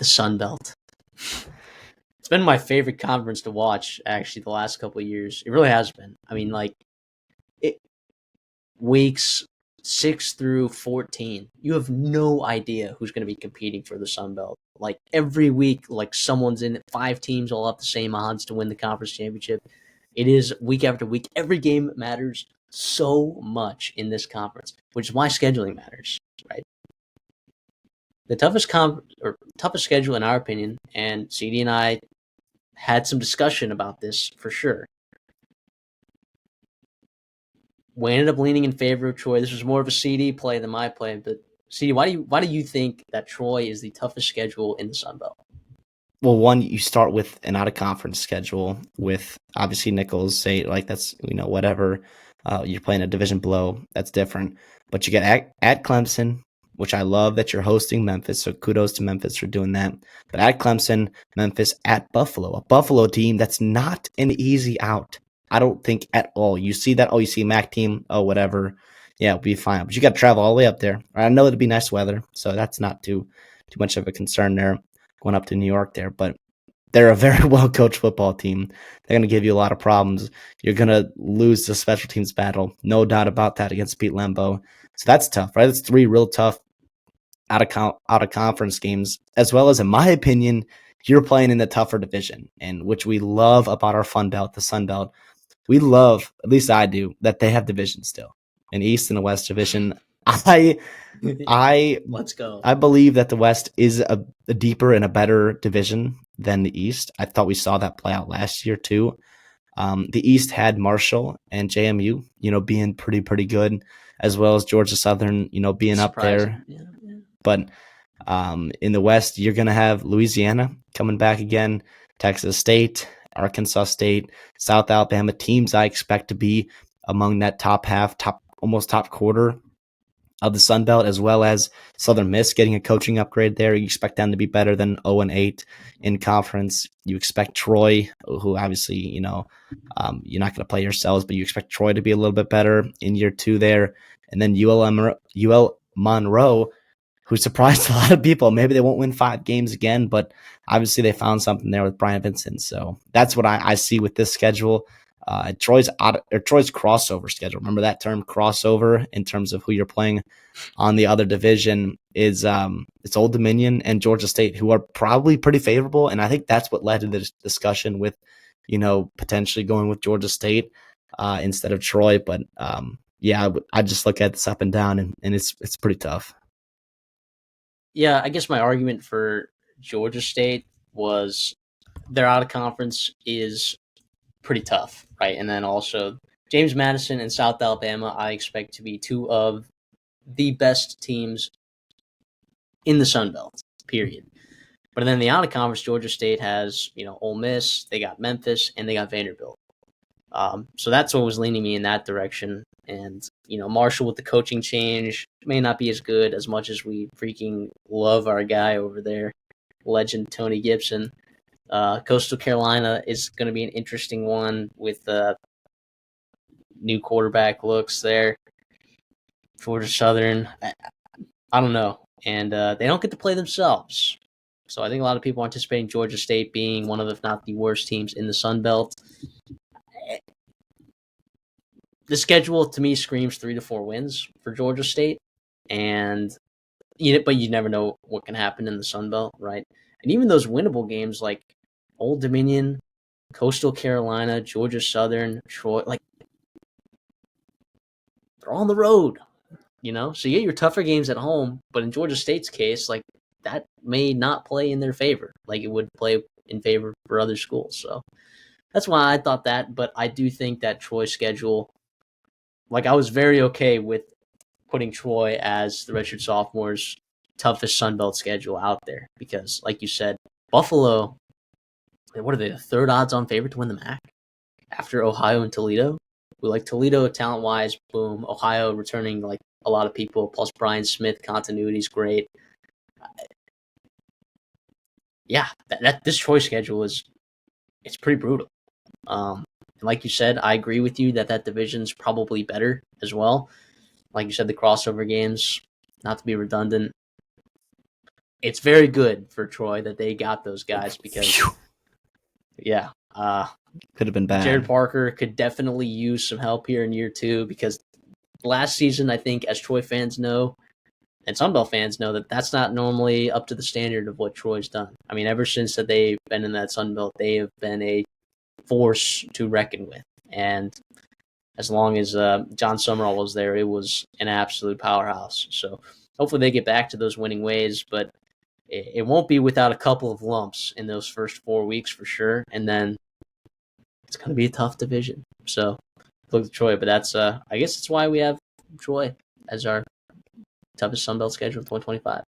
the Sun Belt. It's been my favorite conference to watch, actually, the last couple of years. It really has been. I mean, weeks 6 through 14, you have no idea who's going to be competing for the Sun Belt. Like, every week, someone's in it. 5 teams all have the same odds to win the conference championship. It is week after week. Every game matters so much in this conference, which is why scheduling matters, right? The toughest schedule, in our opinion, and CD and I had some discussion about this for sure. We ended up leaning in favor of Troy. This was more of a CD play than my play, but CD, why do you think that Troy is the toughest schedule in the Sun Belt? Well, one, you start with an out-of-conference schedule with obviously Nichols. Say that's whatever. You're playing a division below. That's different. But you get at Clemson, which I love that you're hosting Memphis. So kudos to Memphis for doing that. But at Clemson, Memphis, at Buffalo, a Buffalo team that's not an easy out. I don't think at all. You see that? Oh, you see a MAC team? Oh, whatever. Yeah, it'll be fine. But you got to travel all the way up there. I know it'll be nice weather, so that's not too much of a concern there. Going up to New York there, but they're a very well-coached football team. They're going to give you a lot of problems. You're going to lose the special teams battle. No doubt about that against Pete Lembo. So that's tough, right? That's 3 real tough out-of-conference games, as well as, in my opinion, you're playing in the tougher division, and which we love about our Fun Belt, the Sun Belt. We love, at least I do, that they have divisions still. An East and a West division. Let's go. I believe that the West is a deeper and a better division than the East. I thought we saw that play out last year too. The East had Marshall and JMU, being pretty good, as well as Georgia Southern, being up there. Yeah. But in the West, you're going to have Louisiana coming back again, Texas State, Arkansas State, South Alabama, teams I expect to be among that top half, almost top quarter of the Sun Belt, as well as Southern Miss getting a coaching upgrade there. You expect them to be better than 0-8 in conference. You expect Troy, who obviously, you're not going to play yourselves, but you expect Troy to be a little bit better in year 2 there. And then UL Monroe, who surprised a lot of people. Maybe they won't win 5 games again, but obviously they found something there with Brian Vincent. So that's what I see with this schedule. Troy's crossover schedule. Remember that term, crossover, in terms of who you're playing on the other division is it's Old Dominion and Georgia State, who are probably pretty favorable. And I think that's what led to this discussion with, potentially going with Georgia State instead of Troy. But I just look at this up and down, and it's pretty tough. Yeah, I guess my argument for Georgia State was their out of conference is pretty tough, right? And then also James Madison and South Alabama, I expect to be 2 of the best teams in the Sun Belt, period. But then the out of conference, Georgia State has, Ole Miss, they got Memphis, and they got Vanderbilt. So that's what was leaning me in that direction. And, Marshall with the coaching change may not be as good as much as we freaking love our guy over there, legend Tony Gibson. Coastal Carolina is going to be an interesting one with new quarterback looks there. Georgia Southern, I don't know. And they don't get to play themselves. So I think a lot of people are anticipating Georgia State being one of, if not the worst teams in the Sun Belt. The schedule, to me, screams 3 to 4 wins for Georgia State. But you never know what can happen in the Sun Belt, right? And even those winnable games like Old Dominion, Coastal Carolina, Georgia Southern, Troy, they're on the road, So you get your tougher games at home, but in Georgia State's case, that may not play in their favor, like it would play in favor for other schools. So that's why I thought that, but I do think that Troy's schedule, I was very okay with putting Troy as the redshirt sophomores' toughest Sun Belt schedule out there because, like you said, Buffalo, what are they, the 3rd odds-on favorite to win the MAC after Ohio and Toledo? We like Toledo talent-wise, boom. Ohio returning a lot of people, plus Brian Smith, continuity is great. Yeah, this Troy schedule it's pretty brutal. Like you said, I agree with you that division's probably better as well. Like you said, the crossover games, not to be redundant. it's very good for Troy that they got those guys because, yeah, could have been bad. Jared Parker could definitely use some help here in year 2 because last season, I think, as Troy fans know, and Sunbelt fans know, that that's not normally up to the standard of what Troy's done. I mean, ever since that they've been in that Sunbelt, they have been a force to reckon with. And as long as John Summerall was there, it was an absolute powerhouse. So hopefully they get back to those winning ways, but it won't be without a couple of lumps in those first 4 weeks for sure. And then it's going to be a tough division. So look at Troy, but that's I guess that's why we have Troy as our toughest Sunbelt schedule in 2025.